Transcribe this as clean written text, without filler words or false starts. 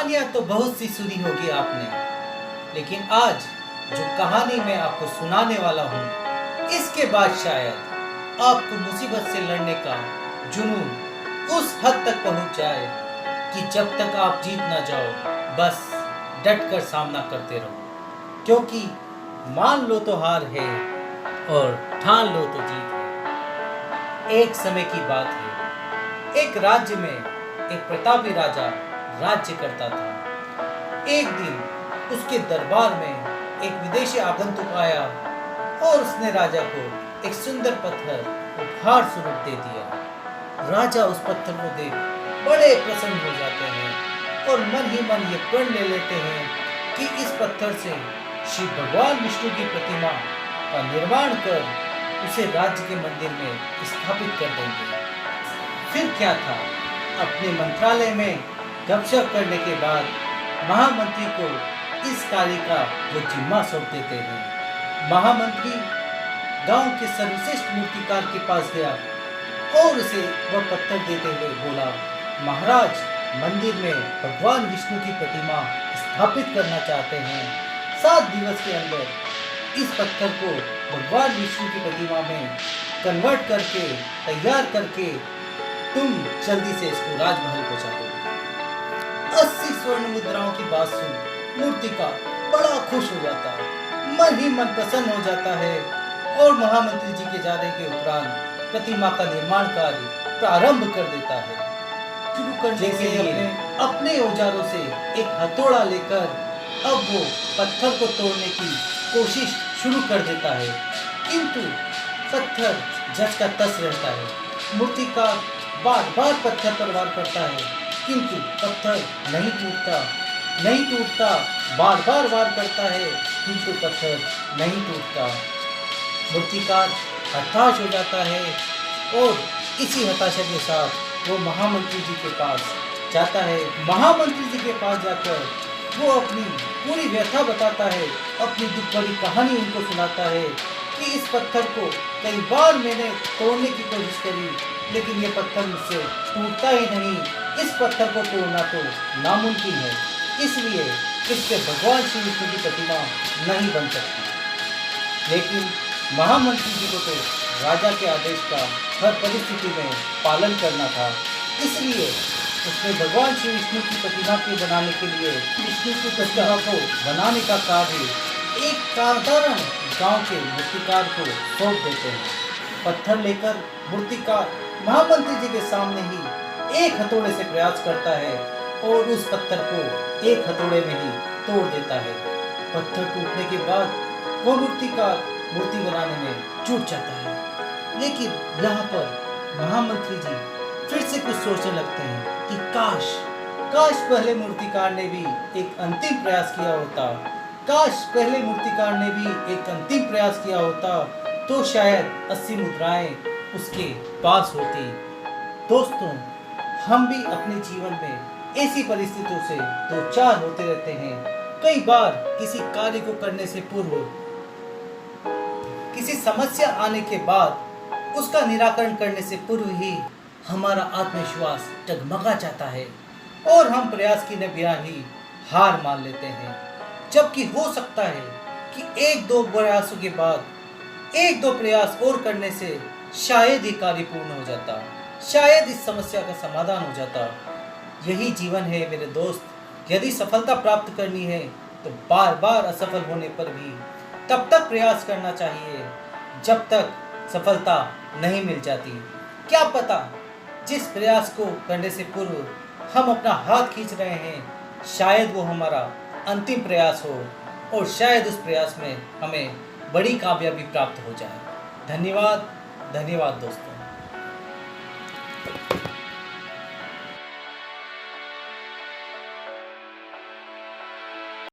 कहानियां तो बहुत सी सुनी होगी आपने, लेकिन आज जो कहानी मैं आपको सुनाने वाला हूँ, इसके बाद शायद आपको मुसीबत से लड़ने का जुनून उस हद तक पहुँच जाए कि जब तक आप जीत ना जाओ, बस डट कर सामना करते रहो। क्योंकि मान लो तो हार है और ठान लो तो जीत है। एक समय की बात है, एक राज्य में एक प्रतापी राजा राज्य करता था। एक दिन उसके दरबार में एक विदेशी आगंतुक आया और उसने राजा को एक सुंदर पत्थर उपहार स्वरूप दे दिया। राजा उस पत्थर को देख बड़े प्रसन्न हो जाते हैं और मन ही मन ये प्रण ले लेते हैं कि इस पत्थर से श्री भगवान विष्णु की प्रतिमा का निर्माण कर उसे राज्य के मंदिर में स्थापित कर देंगे। फिर क्या था, अपने मंत्रालय में गपशप करने के बाद महामंत्री को इस कार्य का वो जिम्मा सौंप देते हैं। महामंत्री गांव के सर्वश्रेष्ठ मूर्तिकार के पास गया और उसे वह पत्थर देते हुए बोला, महाराज, मंदिर में भगवान विष्णु की प्रतिमा स्थापित करना चाहते हैं। 7 दिवस के अंदर इस पत्थर को भगवान विष्णु की प्रतिमा में कन्वर्ट करके तैयार करके तुम जल्दी से इसको राजमहल पहुंचा दो। 80 स्वर्ण मुद्राओं की बात सुन मूर्तिकार बड़ा खुश हो जाता है, मन ही मन प्रसन्न हो जाता है और महामंत्री जी के जाने के उपरांत प्रतिमा का निर्माण कार्य प्रारंभ कर देता है। शुरू करने के लिए अपने औजारों से एक हथौड़ा लेकर अब वो पत्थर को तोड़ने की कोशिश शुरू कर देता है, किंतु पत्थर जस का तस रहता है। मूर्तिकार बार बार पत्थर पर वार करता है, किंतु पत्थर नहीं टूटता, बार बार वार करता है, किंतु पत्थर नहीं टूटता। मूर्तिकार हताश हो जाता है और इसी हताशा के साथ वो महामंत्री जी के पास जाता है। महामंत्री जी के पास जाकर वो अपनी पूरी व्यथा बताता है, अपनी दुख भरी कहानी उनको सुनाता है कि इस पत्थर को कई बार मैंने तोड़ने की कोशिश करी, लेकिन ये पत्थर मुझसे टूटता ही नहीं। इस पत्थर को तोड़ना तो नामुमकिन है, इसलिए इससे भगवान श्री विष्णु की प्रतिमा नहीं बन सकती। लेकिन महामंत्री जी को तो राजा के आदेश का हर परिस्थिति में पालन करना था, इसलिए उसने भगवान श्री विष्णु की प्रतिमा के बनाने के लिए विष्णु की प्रतिमा को बनाने का कार्य एक साधारण गांव के मूर्तिकार को सौंप देते हैं। पत्थर लेकर मूर्तिकार महामंत्री जी के सामने ही एक हथौड़े से प्रयास करता है और उस पत्थर को एक हथौड़े में ही तोड़ देता है। पत्थर टूटने के बाद वो मूर्तिकार मूर्ति बनाने में जुट जाता है, लेकिन यहाँ पर महामंत्री जी फिर से कुछ सोचने लगते हैं कि काश पहले मूर्तिकार ने भी एक अंतिम प्रयास किया होता, काश पहले मूर्तिकार ने भी एक अंतिम प्रयास किया होता तो शायद 80 मुद्राएं उसके पास होती। दोस्तों, हम भी अपने जीवन में ऐसी परिस्थितियों से दो चार होते रहते हैं। कई बार किसी कार्य को करने से पूर्व, किसी समस्या आने के बाद उसका निराकरण करने से पूर्व ही हमारा आत्मविश्वास डगमगा जाता है और हम प्रयास किए बिना ही हार मान लेते हैं, जबकि हो सकता है कि 1-2 प्रयासों के बाद 1-2 प्रयास और करने से शायद ही कार्य पूर्ण हो जाता, शायद इस समस्या का समाधान हो जाता। यही जीवन है मेरे दोस्त। यदि सफलता प्राप्त करनी है तो बार बार असफल होने पर भी तब तक प्रयास करना चाहिए जब तक सफलता नहीं मिल जाती। क्या पता जिस प्रयास को करने से पूर्व हम अपना हाथ खींच रहे हैं, शायद वो हमारा अंतिम प्रयास हो और शायद उस प्रयास में हमें बड़ी कामयाबी प्राप्त हो जाए। धन्यवाद दोस्तों।